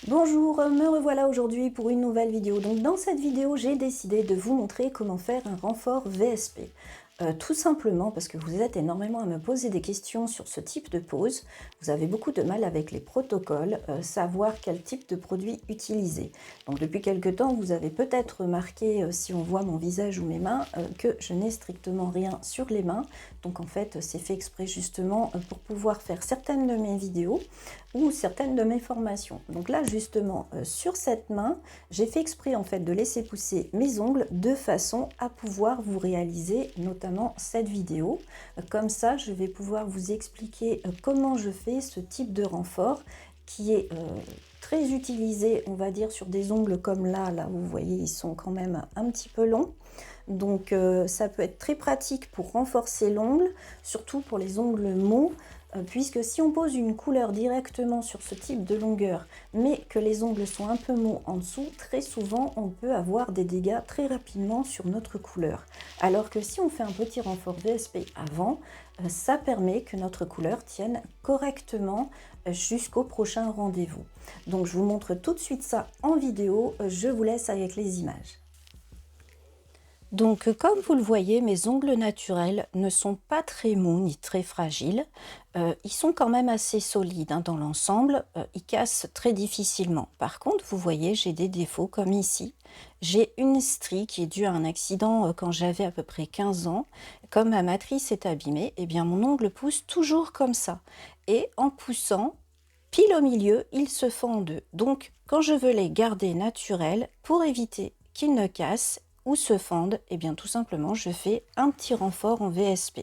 Bonjour, me revoilà aujourd'hui pour une nouvelle vidéo. Donc dans cette vidéo, j'ai décidé de vous montrer comment faire un renfort VSP. Tout simplement parce que vous êtes énormément à me poser des questions sur ce type de pose. Vous avez beaucoup de mal avec les protocoles, savoir quel type de produit utiliser. Donc depuis quelque temps, vous avez peut-être remarqué, si on voit mon visage ou mes mains, que je n'ai strictement rien sur les mains. Donc en fait, c'est fait exprès justement pour pouvoir faire certaines de mes vidéos ou certaines de mes formations. Donc là justement, sur cette main, j'ai fait exprès en fait de laisser pousser mes ongles de façon à pouvoir vous réaliser notamment cette vidéo. Comme ça, je vais pouvoir vous expliquer comment je fais ce type de renfort qui est très utilisé, on va dire, sur des ongles comme là, vous voyez, ils sont quand même un petit peu longs. Donc ça peut être très pratique pour renforcer l'ongle, surtout pour les ongles mous, puisque si on pose une couleur directement sur ce type de longueur, mais que les ongles sont un peu mous en dessous, très souvent on peut avoir des dégâts très rapidement sur notre couleur. Alors que si on fait un petit renfort VSP avant, ça permet que notre couleur tienne correctement jusqu'au prochain rendez-vous. Donc je vous montre tout de suite ça en vidéo, je vous laisse avec les images. Donc comme vous le voyez, mes ongles naturels ne sont pas très mous ni très fragiles. Ils sont quand même assez solides hein, dans l'ensemble, ils cassent très difficilement. Par contre, vous voyez, j'ai des défauts comme ici. J'ai une strie qui est due à un accident quand j'avais à peu près 15 ans. Comme ma matrice est abîmée, eh bien mon ongle pousse toujours comme ça. Et en poussant, pile au milieu, il se fend en deux. Donc quand je veux les garder naturels, pour éviter qu'ils ne cassent, ou se fendent, et bien tout simplement je fais un petit renfort en VSP.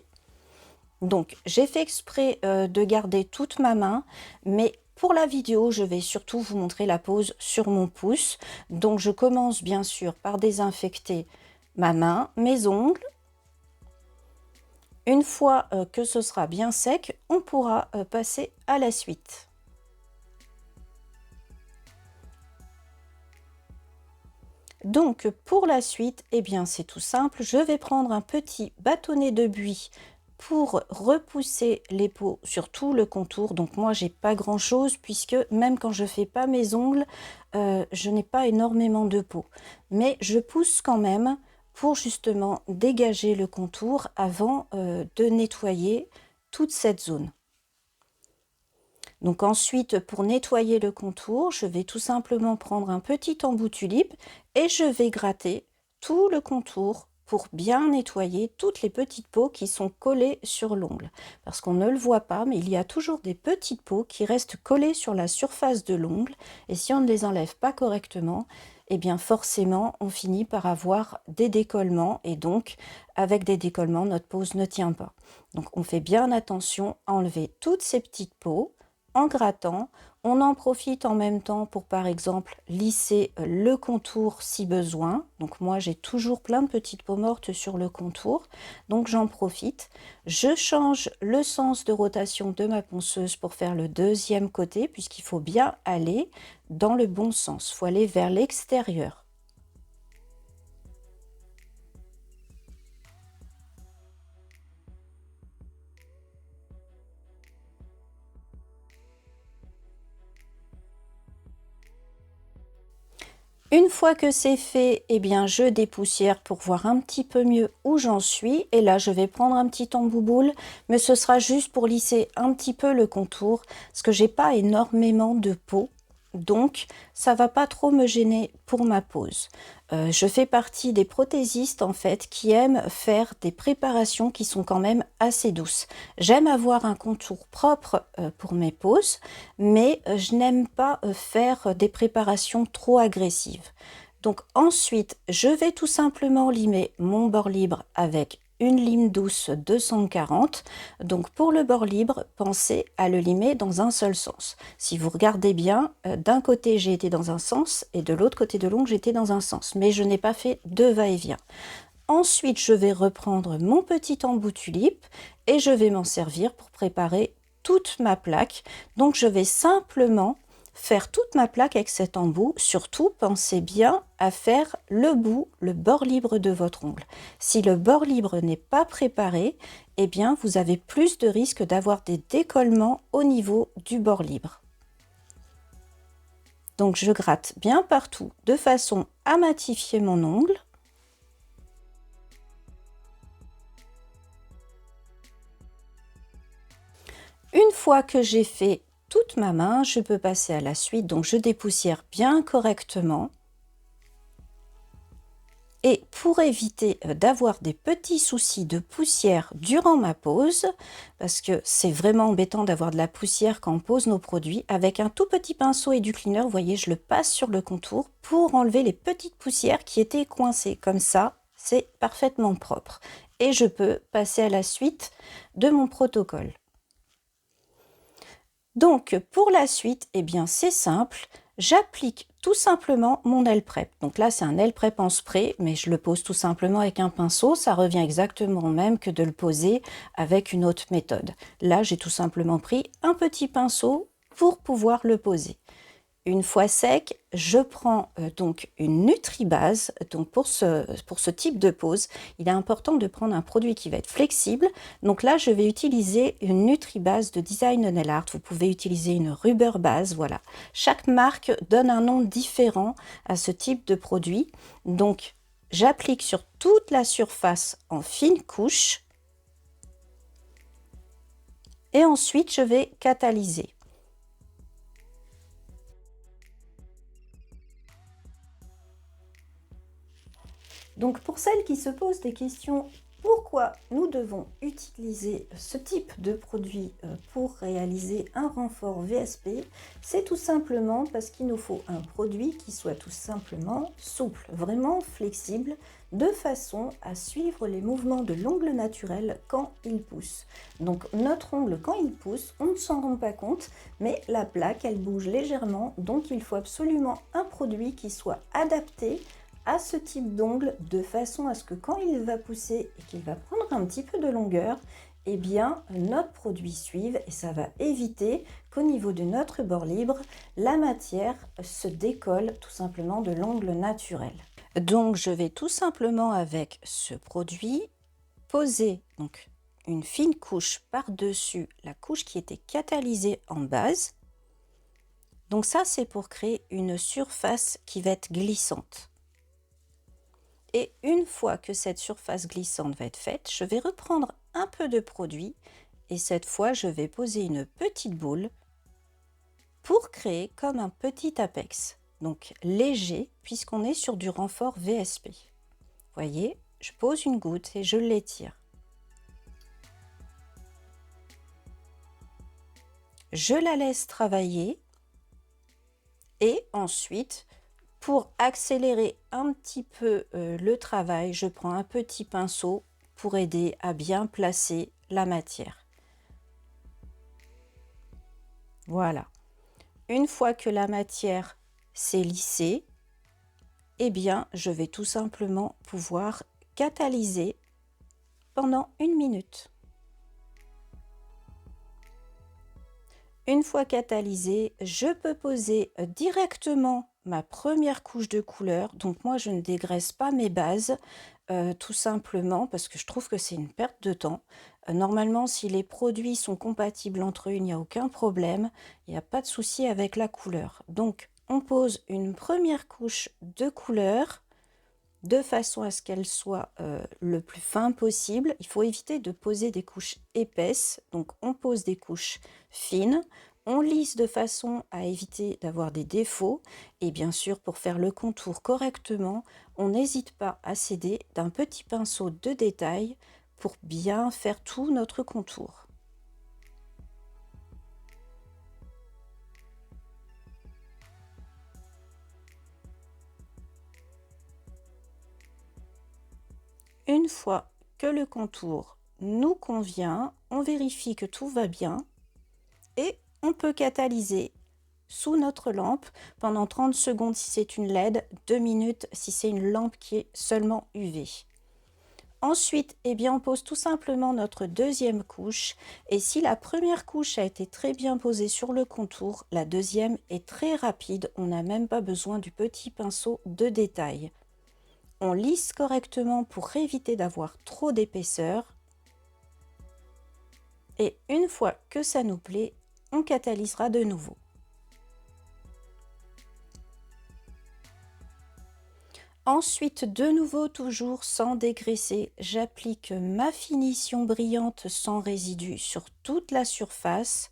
Donc j'ai fait exprès de garder toute ma main, mais pour la vidéo je vais surtout vous montrer la pose sur mon pouce. Donc je commence bien sûr par désinfecter ma main, mes ongles. Une fois que ce sera bien sec, on pourra passer à la suite. Donc pour la suite, eh bien c'est tout simple, je vais prendre un petit bâtonnet de buis pour repousser les peaux sur tout le contour. Donc moi j'ai pas grand chose puisque même quand je fais pas mes ongles, je n'ai pas énormément de peau. Mais je pousse quand même pour justement dégager le contour avant de nettoyer toute cette zone. Donc ensuite, pour nettoyer le contour, je vais tout simplement prendre un petit embout tulipe et je vais gratter tout le contour pour bien nettoyer toutes les petites peaux qui sont collées sur l'ongle. Parce qu'on ne le voit pas, mais il y a toujours des petites peaux qui restent collées sur la surface de l'ongle. Et si on ne les enlève pas correctement, eh bien forcément, on finit par avoir des décollements. Et donc, avec des décollements, notre pose ne tient pas. Donc, on fait bien attention à enlever toutes ces petites peaux. En grattant, on en profite en même temps pour par exemple lisser le contour si besoin. Donc moi j'ai toujours plein de petites peaux mortes sur le contour, donc j'en profite. Je change le sens de rotation de ma ponceuse pour faire le deuxième côté puisqu'il faut bien aller dans le bon sens, il faut aller vers l'extérieur. Une fois que c'est fait, eh bien, je dépoussière pour voir un petit peu mieux où j'en suis. Et là, je vais prendre un petit embout boule, mais ce sera juste pour lisser un petit peu le contour, parce que j'ai pas énormément de peau. Donc, ça va pas trop me gêner pour ma pose. Je fais partie des prothésistes en fait qui aiment faire des préparations qui sont quand même assez douces. J'aime avoir un contour propre pour mes poses, mais je n'aime pas faire des préparations trop agressives. Donc ensuite, je vais tout simplement limer mon bord libre avec une lime douce 240. Donc pour le bord libre, pensez à le limer dans un seul sens. Si vous regardez bien, d'un côté j'ai été dans un sens et de l'autre côté de l'ongle j'étais dans un sens. Mais je n'ai pas fait de va-et-vient. Ensuite, je vais reprendre mon petit embout tulipe et je vais m'en servir pour préparer toute ma plaque. Donc je vais simplement faire toute ma plaque avec cet embout. Surtout, pensez bien à faire le bout, le bord libre de votre ongle. Si le bord libre n'est pas préparé, eh bien vous avez plus de risques d'avoir des décollements au niveau du bord libre. Donc je gratte bien partout de façon à matifier mon ongle. Une fois que j'ai fait toute ma main, je peux passer à la suite. Donc je dépoussière bien correctement. Et pour éviter d'avoir des petits soucis de poussière durant ma pose, parce que c'est vraiment embêtant d'avoir de la poussière quand on pose nos produits, avec un tout petit pinceau et du cleaner, vous voyez, je le passe sur le contour pour enlever les petites poussières qui étaient coincées. Comme ça, c'est parfaitement propre. Et je peux passer à la suite de mon protocole. Donc, pour la suite, eh bien, c'est simple. J'applique tout simplement mon nail prep. Donc là, c'est un nail prep en spray, mais je le pose tout simplement avec un pinceau. Ça revient exactement au même que de le poser avec une autre méthode. Là, j'ai tout simplement pris un petit pinceau pour pouvoir le poser. Une fois sec, je prends donc une Nutri-Base. Donc pour ce type de pose, il est important de prendre un produit qui va être flexible. Donc là, je vais utiliser une Nutri-Base de Design Nail Art. Vous pouvez utiliser une Rubber Base, voilà. Chaque marque donne un nom différent à ce type de produit. Donc, j'applique sur toute la surface en fine couche. Et ensuite, je vais catalyser. Donc pour celles qui se posent des questions, pourquoi nous devons utiliser ce type de produit pour réaliser un renfort VSP? C'est tout simplement parce qu'il nous faut un produit qui soit tout simplement souple, vraiment flexible, de façon à suivre les mouvements de l'ongle naturel quand il pousse. Donc notre ongle, quand il pousse, on ne s'en rend pas compte, mais la plaque, elle bouge légèrement, donc il faut absolument un produit qui soit adapté à ce type d'ongle, de façon à ce que quand il va pousser et qu'il va prendre un petit peu de longueur, eh bien notre produit suive, et ça va éviter qu'au niveau de notre bord libre, la matière se décolle tout simplement de l'ongle naturel. Donc je vais tout simplement avec ce produit poser donc une fine couche par-dessus la couche qui était catalysée en base. Donc ça, c'est pour créer une surface qui va être glissante. Et une fois que cette surface glissante va être faite, je vais reprendre un peu de produit et cette fois, je vais poser une petite boule pour créer comme un petit apex. Donc léger puisqu'on est sur du renfort VSP. Vous voyez, je pose une goutte et je l'étire. Je la laisse travailler et ensuite, pour accélérer un petit peu le travail, je prends un petit pinceau pour aider à bien placer la matière. Voilà. Une fois que la matière s'est lissée, eh bien, je vais tout simplement pouvoir catalyser pendant 1 minute. Une fois catalysé, je peux poser directement ma première couche de couleur. Donc moi, je ne dégraisse pas mes bases, tout simplement parce que je trouve que c'est une perte de temps. Normalement, si les produits sont compatibles entre eux, il n'y a aucun problème. Il n'y a pas de souci avec la couleur. Donc, on pose une première couche de couleur de façon à ce qu'elle soit le plus fin possible. Il faut éviter de poser des couches épaisses, donc on pose des couches fines, on lisse de façon à éviter d'avoir des défauts, et bien sûr pour faire le contour correctement, on n'hésite pas à s'aider d'un petit pinceau de détail pour bien faire tout notre contour. Une fois que le contour nous convient, on vérifie que tout va bien et on peut catalyser sous notre lampe pendant 30 secondes si c'est une LED, 2 minutes si c'est une lampe qui est seulement UV. Ensuite, eh bien, on pose tout simplement notre deuxième couche et si la première couche a été très bien posée sur le contour, la deuxième est très rapide, on n'a même pas besoin du petit pinceau de détail. On lisse correctement pour éviter d'avoir trop d'épaisseur. Et une fois que ça nous plaît, on catalysera de nouveau. Ensuite, de nouveau, toujours sans dégraisser, j'applique ma finition brillante sans résidus sur toute la surface.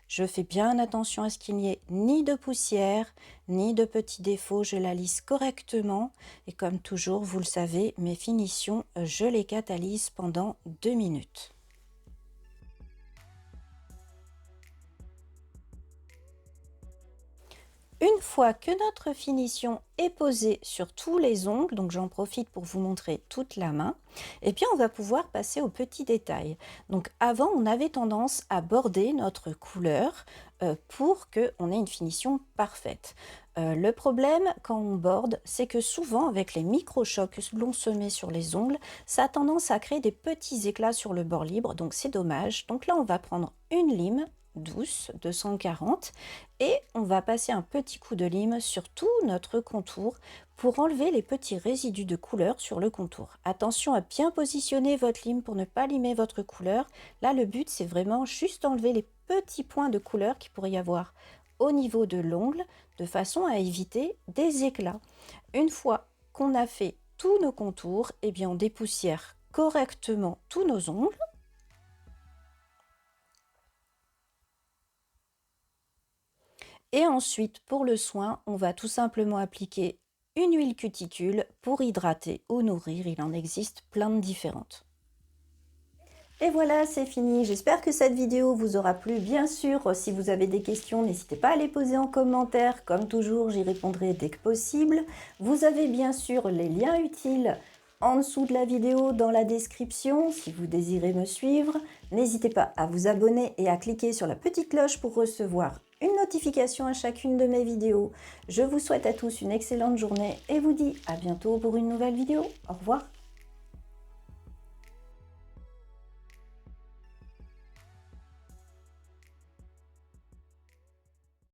Je fais bien attention à ce qu'il n'y ait ni de poussière, ni de petits défauts. Je la lisse correctement. Et comme toujours, vous le savez, mes finitions, je les catalyse pendant 2 minutes. Une fois que notre finition est posée sur tous les ongles, donc j'en profite pour vous montrer toute la main, et bien on va pouvoir passer aux petits détails. Donc avant, on avait tendance à border notre couleur pour qu'on ait une finition parfaite. Le problème quand on borde, c'est que souvent avec les micro-chocs que l'on se met sur les ongles, ça a tendance à créer des petits éclats sur le bord libre, donc c'est dommage. Donc là, on va prendre une lime douce, 240, et on va passer un petit coup de lime sur tout notre contour pour enlever les petits résidus de couleur sur le contour. Attention à bien positionner votre lime pour ne pas limer votre couleur. Là, le but, c'est vraiment juste enlever les petits points de couleur qu'il pourrait y avoir au niveau de l'ongle, de façon à éviter des éclats. Une fois qu'on a fait tous nos contours, eh bien on dépoussière correctement tous nos ongles. Et ensuite, pour le soin, on va tout simplement appliquer une huile cuticule pour hydrater ou nourrir. Il en existe plein de différentes. Et voilà, c'est fini. J'espère que cette vidéo vous aura plu. Bien sûr, si vous avez des questions, n'hésitez pas à les poser en commentaire. Comme toujours, j'y répondrai dès que possible. Vous avez bien sûr les liens utiles en dessous de la vidéo dans la description si vous désirez me suivre. N'hésitez pas à vous abonner et à cliquer sur la petite cloche pour recevoir une notification à chacune de mes vidéos. Je vous souhaite à tous une excellente journée et vous dis à bientôt pour une nouvelle vidéo. Au revoir.